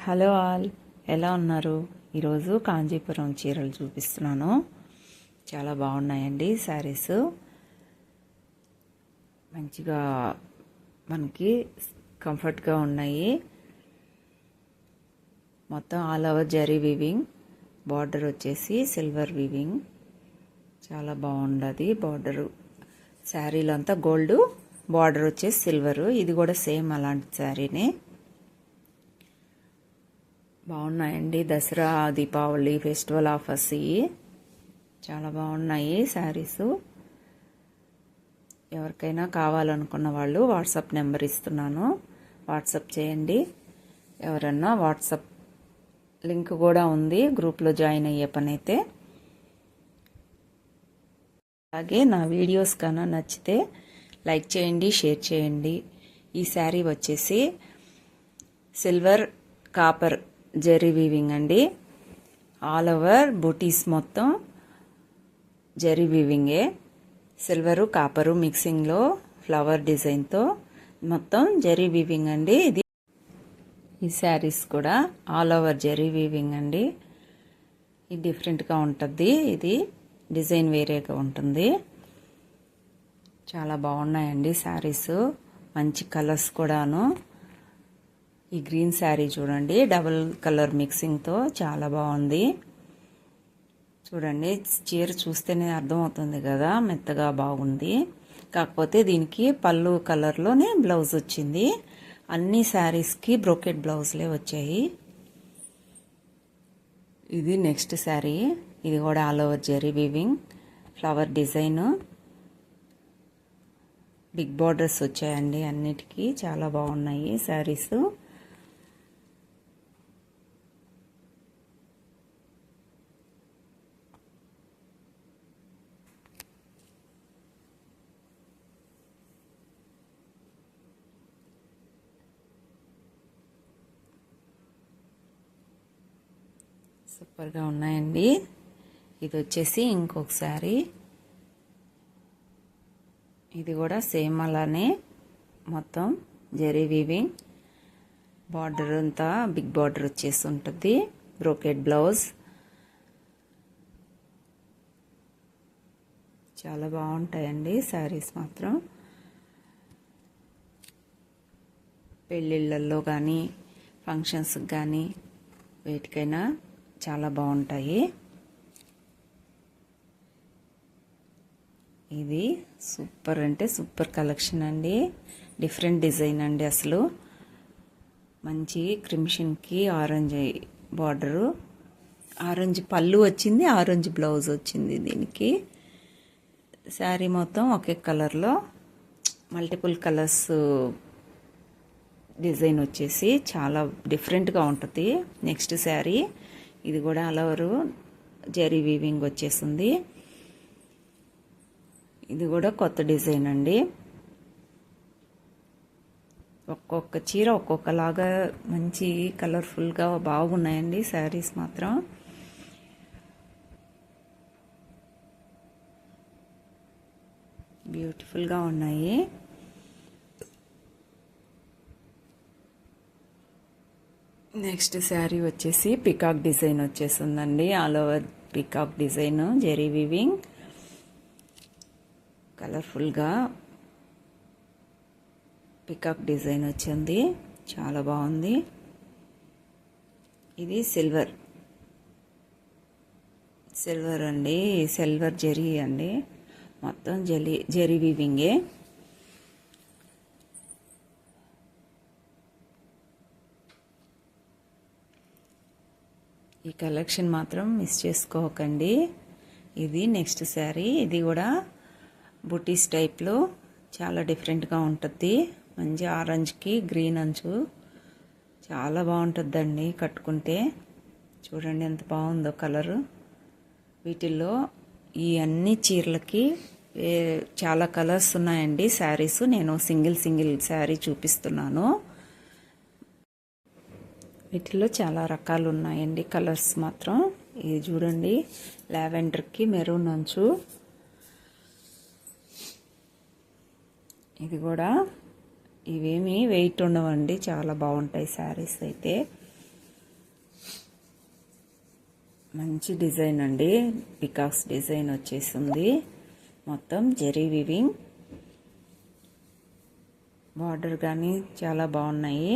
Hello all, ఎలా ఉన్నారు? ఈరోజు కాంచీపురం చీరలు చూపిస్తున్నాను. చాలా బాగున్నాయండి శారీస్. మంచిగా మనకి కంఫర్ట్గా ఉన్నాయి. మొత్తం all over zari weaving, border వచ్చేసి సిల్వర్ వీవింగ్. చాలా బాగుండదు బార్డరు. శారీలో అంతా గోల్డ్, బార్డర్ వచ్చేసి సిల్వరు. ఇది కూడా సేమ్ అలాంటి శారీనే. బాగున్నాయండి. దసరా, దీపావళి ఫెస్టివల్ ఆఫర్స్ ఇవి చాలా బాగున్నాయి శారీస్. ఎవరికైనా కావాలనుకున్న వాళ్ళు వాట్సాప్ నెంబర్ ఇస్తున్నాను, వాట్సాప్ చేయండి. ఎవరన్నా వాట్సాప్ లింక్ కూడా ఉంది, గ్రూప్లో జాయిన్ అయ్యే పని అయితే. అలాగే నా వీడియోస్ కన్నా నచ్చితే లైక్ చేయండి, షేర్ చేయండి. ఈ శారీ వచ్చేసి సిల్వర్ కాపర్ జరీ వీవింగ్ అండి. ఆల్ ఓవర్ బూటీస్ మొత్తం జరీ వీవింగే. సిల్వరు కాపరు మిక్సింగ్లో ఫ్లవర్ డిజైన్తో మొత్తం జరీ వీవింగ్ అండి. ఈ శారీస్ కూడా ఆల్ ఓవర్ జరీ వీవింగ్ అండి. ఇది డిఫరెంట్గా ఉంటుంది. ఇది డిజైన్ వేరేగా ఉంటుంది. చాలా బాగున్నాయండి శారీస్. మంచి కలర్స్ కూడాను. ఈ గ్రీన్ శారీ చూడండి, డబుల్ కలర్ మిక్సింగ్తో చాలా బాగుంది. చూడండి, చీర చూస్తేనే అర్థమవుతుంది కదా, మెత్తగా బాగుంది. కాకపోతే దీనికి పళ్ళు కలర్లోనే బ్లౌజ్ వచ్చింది. అన్ని శారీస్కి బ్రోకెట్ బ్లౌజ్లే వచ్చాయి. ఇది నెక్స్ట్ శారీ. ఇది కూడా all over zari weaving, flower design, big borders వచ్చాయండి అన్నిటికీ. చాలా బాగున్నాయి శారీస్. సూపర్గా ఉన్నాయండి. ఇది వచ్చేసి ఇంకొక శారీ. ఇది కూడా సేమ్ అలానే మొత్తం జరీ వీవింగ్, బార్డర్ అంతా బిగ్ బార్డర్ వచ్చేసి ఉంటుంది. Brocade blouse. చాలా బాగుంటాయండి శారీస్ మాత్రం. పెళ్ళిళ్ళల్లో కానీ ఫంక్షన్స్కి కానీ వేటికైనా చాలా బాగుంటాయి. ఇది సూపర్ అంటే సూపర్ కలెక్షన్ అండి. డిఫరెంట్ డిజైన్ అండి. అసలు మంచి క్రిమిషన్కి ఆరెంజ్ బార్డరు, ఆరెంజ్ పళ్ళు వచ్చింది, ఆరెంజ్ బ్లౌజ్ వచ్చింది దీనికి. శారీ మొత్తం ఒకే కలర్లో మల్టిపుల్ కలర్స్ డిజైన్ వచ్చేసి చాలా డిఫరెంట్గా ఉంటుంది. నెక్స్ట్ శారీ. ఇది కూడా ఆల్ ఓవర్ జరీ వీవింగ్ వచ్చేసింది. ఇది కూడా కొత్త డిజైన్ అండి. ఒక్కొక్క చీర ఒక్కొక్కలాగా మంచి కలర్ఫుల్గా బాగున్నాయండి శారీస్ మాత్రం. బ్యూటిఫుల్గా ఉన్నాయి. నెక్స్ట్ శారీ వచ్చేసి పికాక్ డిజైన్ వచ్చేసిందండి. All over peacock design, zari weaving, కలర్ఫుల్గా పికాక్ డిజైన్ వచ్చింది. చాలా బాగుంది. ఇది సిల్వర్ అండి, సిల్వర్ జెరీ అండి. మొత్తం జెరీ వీవింగే. ఈ కలెక్షన్ మాత్రం మిస్ చేసుకోకండి. ఇది నెక్స్ట్ శారీ. ఇది కూడా బుటీస్ టైప్లో చాలా డిఫరెంట్గా ఉంటుంది. మంచి ఆరెంజ్కి గ్రీన్ అంచు చాలా బాగుంటుందండి కట్టుకుంటే. చూడండి ఎంత బాగుందో కలరు. వీటిల్లో ఈ అన్ని చీరలకి చాలా కలర్స్ ఉన్నాయండి శారీస్. నేను సింగిల్ శారీ చూపిస్తున్నాను. వీటిల్లో చాలా రకాలు ఉన్నాయండి కలర్స్ మాత్రం. ఇది చూడండి, లావెండర్కి మెరూన్ అంచు. ఇది కూడా ఇవేమి వెయిట్ ఉండవండి, చాలా బాగుంటాయి శారీస్ అయితే. మంచి డిజైన్ అండి, పికాక్స్ డిజైన్ వచ్చేసింది. మొత్తం జెరీ వీవింగ్, బార్డర్ కానీ చాలా బాగున్నాయి.